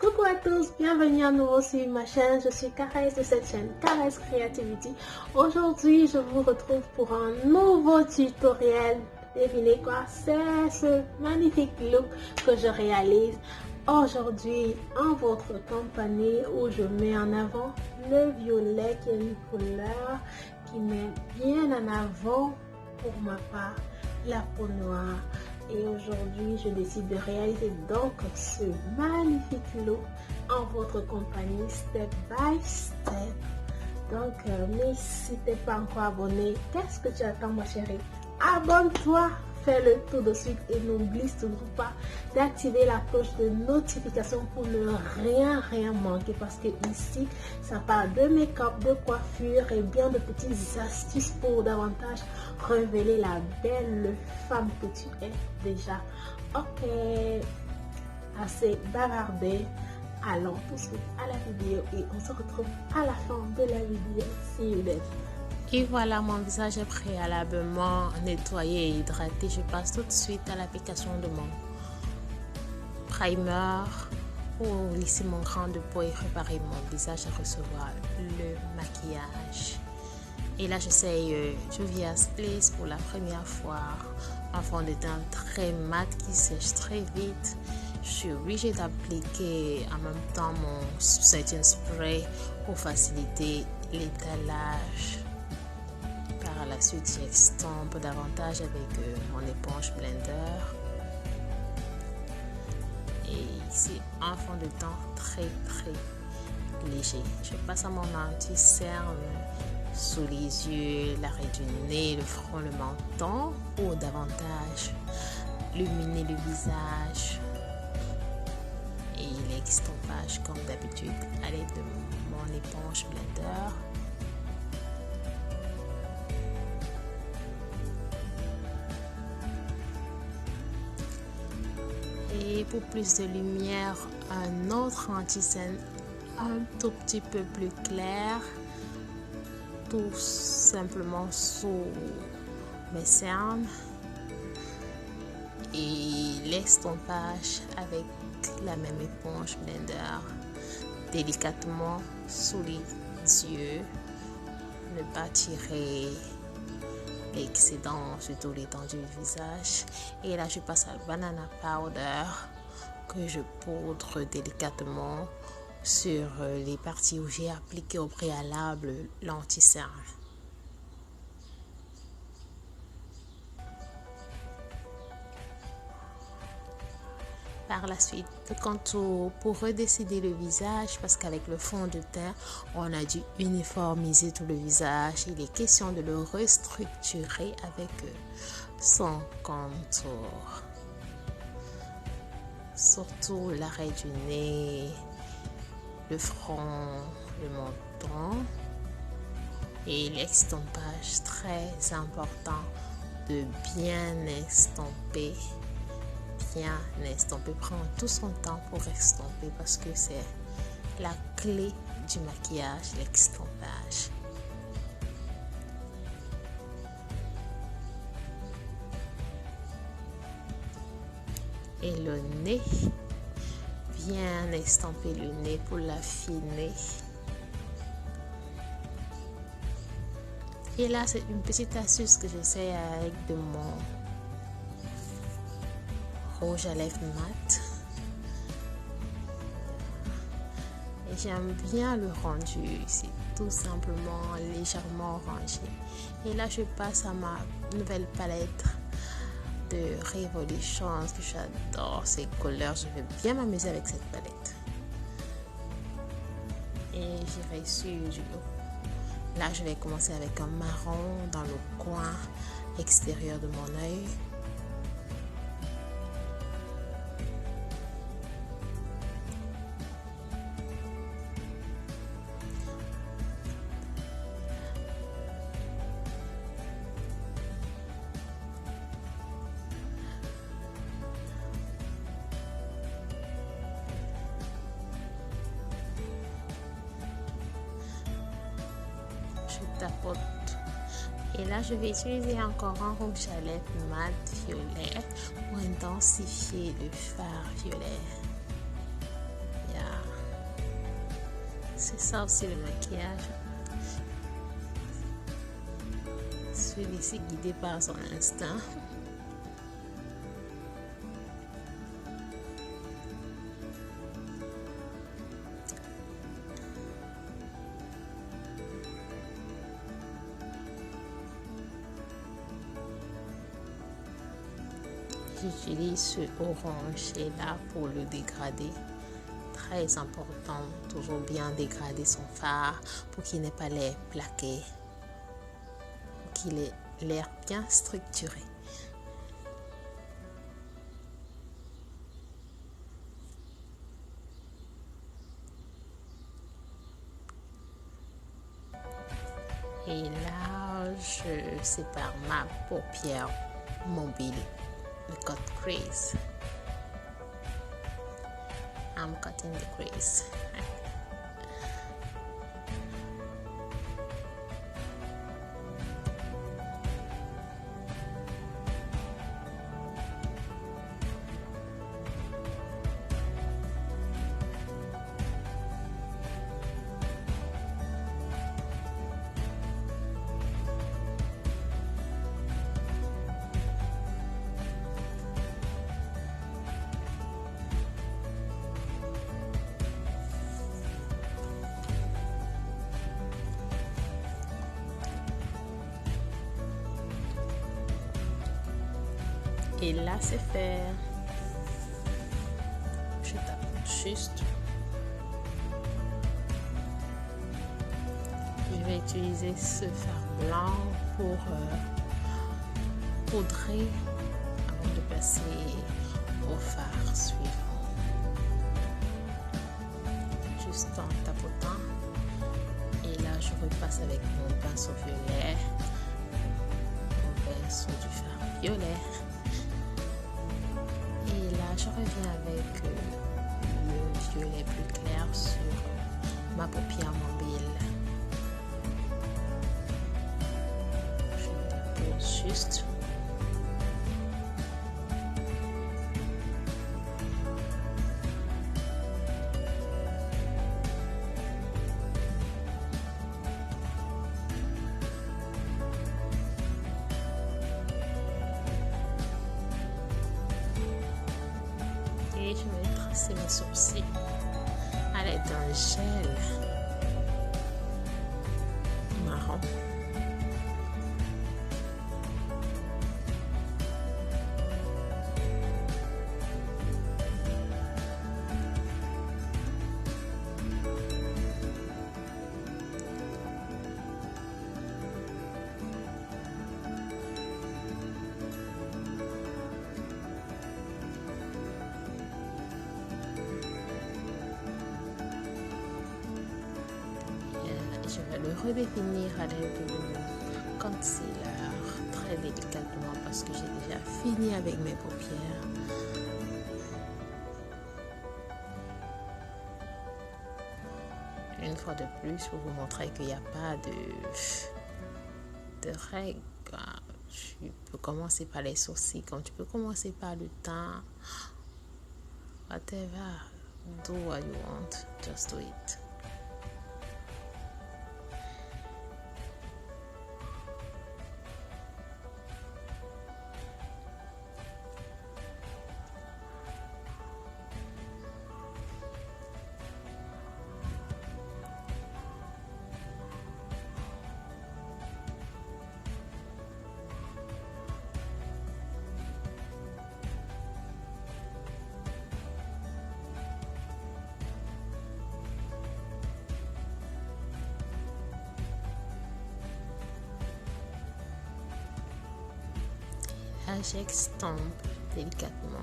Coucou à tous, bienvenue à nouveau sur ma chaîne. Je suis Caresse de cette chaîne Caresse Creativity. Aujourd'hui, je vous retrouve pour un nouveau tutoriel. Devinez quoi? C'est ce magnifique look que je réalise aujourd'hui en votre compagnie où je mets en avant le violet qui est une couleur qui met bien en avant pour ma part la peau noire. Et aujourd'hui, je décide de réaliser donc ce magnifique look en votre compagnie, step by step. Donc, mais si tu n'es pas encore abonné, qu'est-ce que tu attends, ma chérie? Abonne-toi, fais-le tout de suite et n'oublie surtout pas d'activer la cloche de notification pour ne rien manquer, parce que ici, ça parle de make-up, de coiffure et bien de petites astuces pour davantage révéler la belle femme que tu es déjà. Ok, assez bavardé. Allons tout de suite à la vidéo et on se retrouve à la fin de la vidéo. See you then. Et voilà, mon visage est préalablement nettoyé et hydraté. Je passe tout de suite à l'application de mon primer pour lisser mon grain de peau et préparer mon visage à recevoir le maquillage. Et là, j'essaye Juvia's Place pour la première fois. Un fond de teint très mat qui sèche très vite. Je suis obligée d'appliquer en même temps mon setting spray pour faciliter l'étalage. Par la suite, j'estompe davantage avec mon éponge blender. Et c'est un fond de teint très léger. Je passe à mon anti-cerne sous les yeux, l'arrêt du nez, le front, le menton pour davantage illuminer le visage. Et l'extompage comme d'habitude à l'aide de mon éponge blender. Et pour plus de lumière, un autre anti-cerne un tout petit peu plus clair, tout simplement sous mes cernes, et l'estompage avec la même éponge blender délicatement sous les yeux, ne pas tirer l'excédent sur tout l'étendue du visage. Et là, je passe à la banana powder que je poudre délicatement sur les parties où j'ai appliqué au préalable l'anti-cerne. Par la suite, le contour pour redécider le visage, parce qu'avec le fond de teint, on a dû uniformiser tout le visage. Il est question de le restructurer avec son contour. Surtout l'arrêt du nez, le front, le menton et l'estompage. Très important de bien estomper. Prendre tout son temps pour estomper parce que c'est la clé du maquillage, l'estompage. Et le nez, bien estomper le nez pour l'affiner. Et là, c'est une petite astuce que j'essaie avec de mon rouge à lèvres mat. Et j'aime bien le rendu, c'est tout simplement légèrement orangé. Et là, je passe à ma nouvelle palette de Revolution, que j'adore ces couleurs. Je vais bien m'amuser avec cette palette. Et j'irai sur du haut. Là, je vais commencer avec un marron dans le coin extérieur de mon œil. Tapote. Et là, je vais utiliser encore un rouge à lèvres mat violet pour intensifier le fard violet. Yeah. C'est ça aussi le maquillage. Celui-ci guidé par son instinct. J'utilise ce orange là pour le dégrader. Très important, toujours bien dégrader son fard pour qu'il n'ait pas l'air plaqué, pour qu'il ait l'air bien structuré. Et là, je sépare ma paupière mobile. We cut crease. I'm cutting the crease. Et là, c'est fait. Je tape juste. Je vais utiliser ce fard blanc pour poudrer avant de passer au fard suivant. Juste en tapotant. Et là, je repasse avec mon pinceau violet. Mon pinceau du fard violet. Je reviens avec le violet plus clair sur ma paupière mobile. Je dépose juste. Et je vais tracer mes sourcils à l'aide d'un gel marron. Je vais le redéfinir à l'aide de mon concealer très délicatement parce que j'ai déjà fini avec mes paupières. Une fois de plus, pour vous montrer qu'il n'y a pas de règles. Tu peux commencer par les sourcils, comme tu peux commencer par le teint. Whatever, do what you want, just do it. Là, j'extompe délicatement.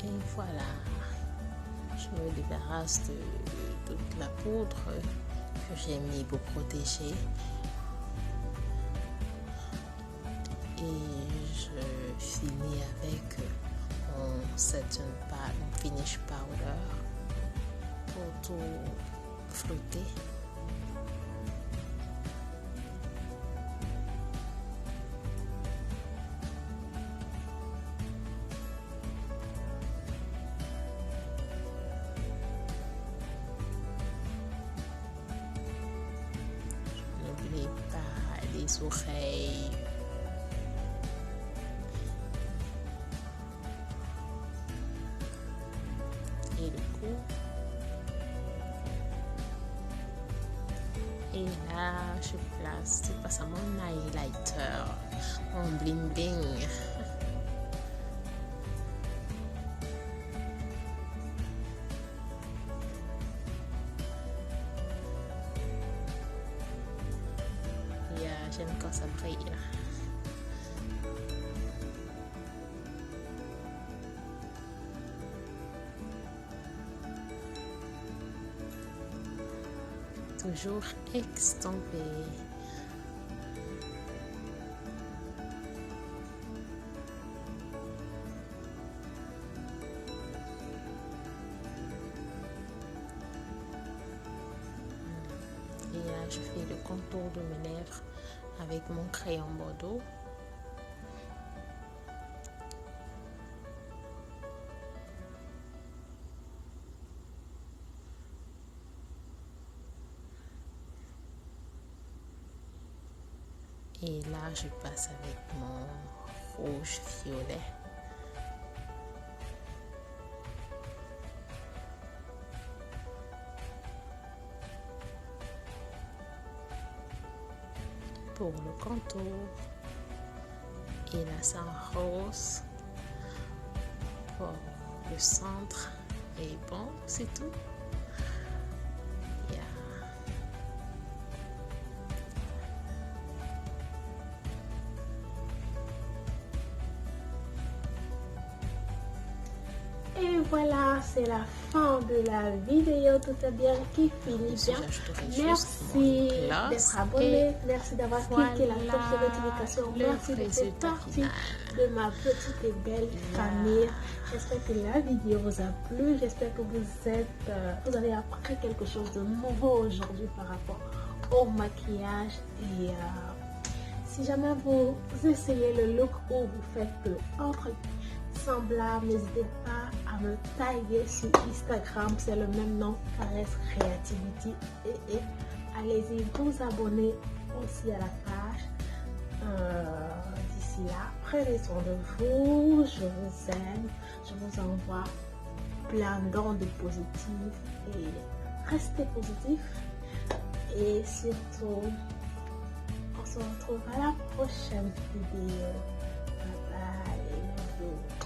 Et voilà, je me débarrasse de toute la poudre que j'ai mis pour protéger. Et je finis avec mon setting pad, finish powder pour tout flouter. N'oubliez pas les oreilles. Et le cou. Et là, je place, c'est pas ça, mon highlighter, mon bling bling. J'aime quand ça brille. Toujours extamper. Et là, je fais le contour de mes lèvres avec mon crayon Bordeaux. Et là, je passe avec mon rouge violet. Pour le contour. Et là, c'est un rose pour le centre. Et bon, c'est tout. Et voilà, c'est la fin de la vidéo. Tout est bien qui finit bien. Merci d'être abonné. Merci d'avoir cliqué la cloche de notification. Merci de faire partie de ma petite et belle famille. J'espère que la vidéo vous a plu. J'espère que vous avez appris quelque chose de nouveau aujourd'hui par rapport au maquillage. Et si jamais vous essayez le look où vous faites entre semblable, n'hésitez pas à me taguer sur Instagram, c'est le même nom, Caresse Creativity, et allez-y vous abonner aussi à la page. D'ici là, prenez soin de vous, je vous aime, je vous envoie plein d'ondes positives et restez positifs, et surtout on se retrouve à la prochaine vidéo. Bye bye.